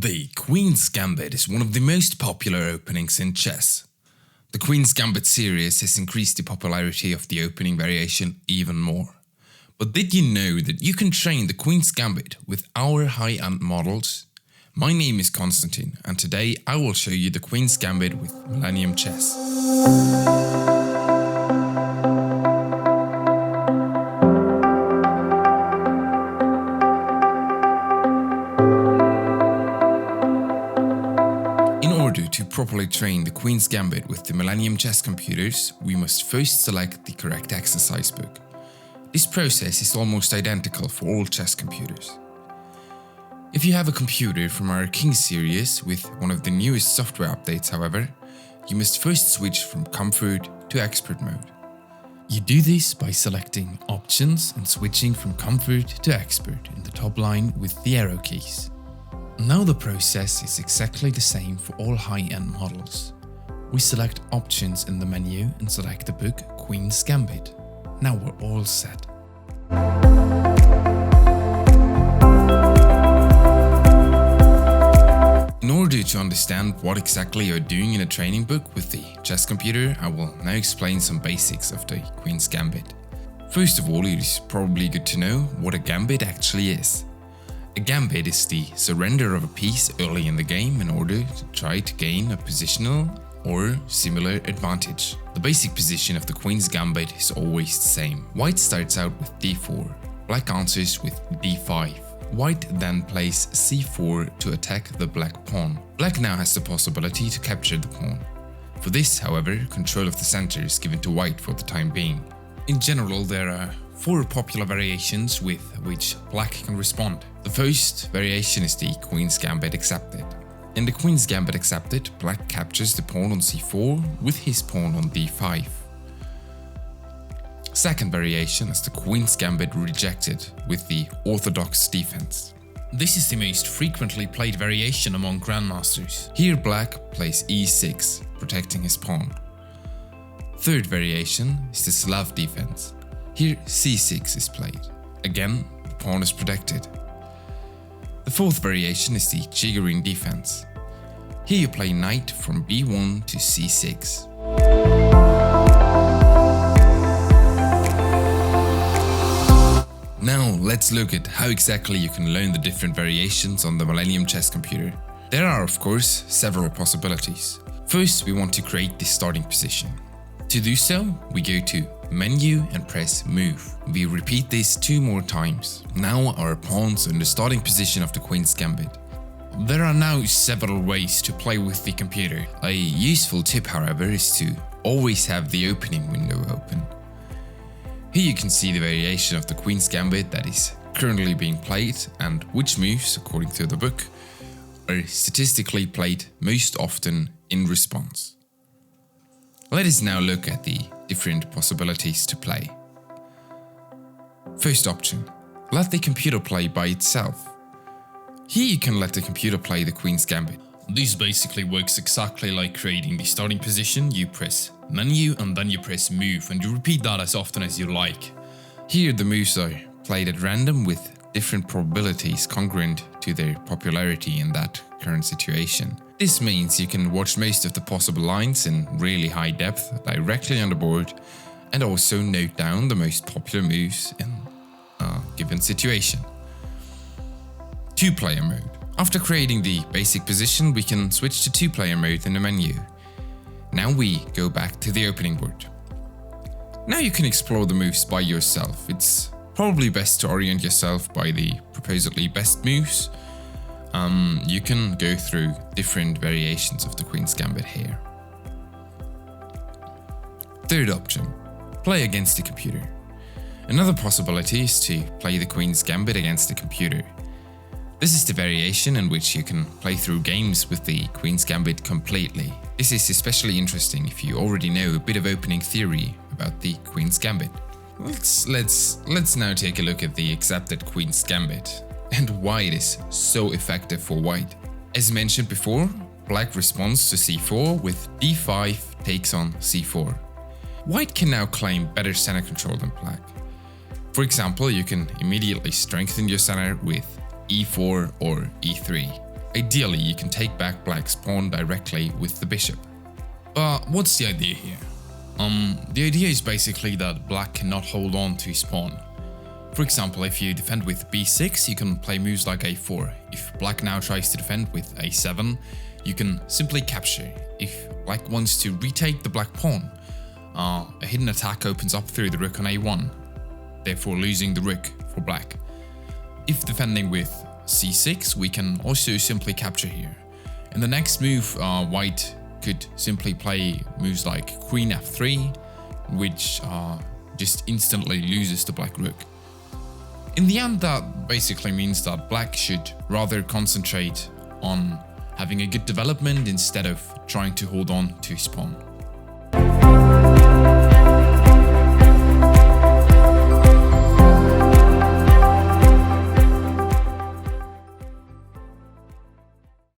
The Queen's Gambit is one of the most popular openings in chess. The Queen's Gambit series has increased the popularity of the opening variation even more. But did you know that you can train the Queen's Gambit with our high-end models? My name is Konstantin, and today I will show you the Queen's Gambit with Millennium Chess. To properly train the Queen's Gambit with the Millennium chess computers, we must first select the correct exercise book. This process is almost identical for all chess computers. If you have a computer from our King series with one of the newest software updates, however, you must first switch from comfort to expert mode. You do this by selecting options and switching from comfort to expert in the top line with the arrow keys. Now the process is exactly the same for all high-end models. We select options in the menu and select the book Queen's Gambit. Now we're all set. In order to understand what exactly you're doing in a training book with the chess computer, I will now explain some basics of the Queen's Gambit. First of all, it is probably good to know what a gambit actually is. A gambit is the surrender of a piece early in the game in order to try to gain a positional or similar advantage. The basic position of the Queen's Gambit is always the same. White starts out with d4, black answers with d5. White then plays c4 to attack the black pawn. Black now has the possibility to capture the pawn. For this, however, control of the center is given to white for the time being. In general, there are 4 popular variations with which black can respond. The first variation is the Queen's Gambit Accepted. In the Queen's Gambit Accepted, black captures the pawn on c4 with his pawn on d5. Second variation is the Queen's Gambit Rejected with the orthodox defense. This is the most frequently played variation among grandmasters. Here black plays e6, protecting his pawn. Third variation is the Slav defense. Here c6 is played. Again, the pawn is protected. The fourth variation is the Chigorin defense. Here you play knight from b1 to c6. Now let's look at how exactly you can learn the different variations on the Millennium chess computer. There are of course several possibilities. First, we want to create the starting position. To do so, we go to Menu and press Move. We repeat this 2 more times. Now our pawns are in the starting position of the Queen's Gambit. There are now several ways to play with the computer. A useful tip, however, is to always have the opening window open. Here you can see the variation of the Queen's Gambit that is currently being played and which moves, according to the book, are statistically played most often in response. Let us now look at the different possibilities to play. First option, let the computer play by itself. Here you can let the computer play the Queen's Gambit. This basically works exactly like creating the starting position. You press Menu and then you press Move and you repeat that as often as you like. Here the moves are played at random with different probabilities congruent to their popularity in that current situation. This means you can watch most of the possible lines in really high depth directly on the board and also note down the most popular moves in a given situation. 2-player mode. After creating the basic position, we can switch to 2-player mode in the menu. Now we go back to the opening board. Now you can explore the moves by yourself. It's probably best to orient yourself by the supposedly best moves. You can go through different variations of the Queen's Gambit here. Third option, play against the computer. Another possibility is to play the Queen's Gambit against the computer. This is the variation in which you can play through games with the Queen's Gambit completely. This is especially interesting if you already know a bit of opening theory about the Queen's Gambit. Let's now take a look at the accepted Queen's Gambit and why it is so effective for white. As mentioned before, black responds to c4 with d5 takes on c4. White can now claim better center control than black. For example, you can immediately strengthen your center with e4 or e3. Ideally, you can take back black's pawn directly with the bishop. But what's the idea here? The idea is basically that black cannot hold on to his pawn. For example, if you defend with b6, you can play moves like a4. If black now tries to defend with a7, you can simply capture. If black wants to retake the black pawn, a hidden attack opens up through the rook on a1, therefore losing the rook for black. If defending with c6, we can also simply capture here. In the next move, white could simply play moves like queen f3, which just instantly loses the black rook. In the end, that basically means that black should rather concentrate on having a good development instead of trying to hold on to his pawn.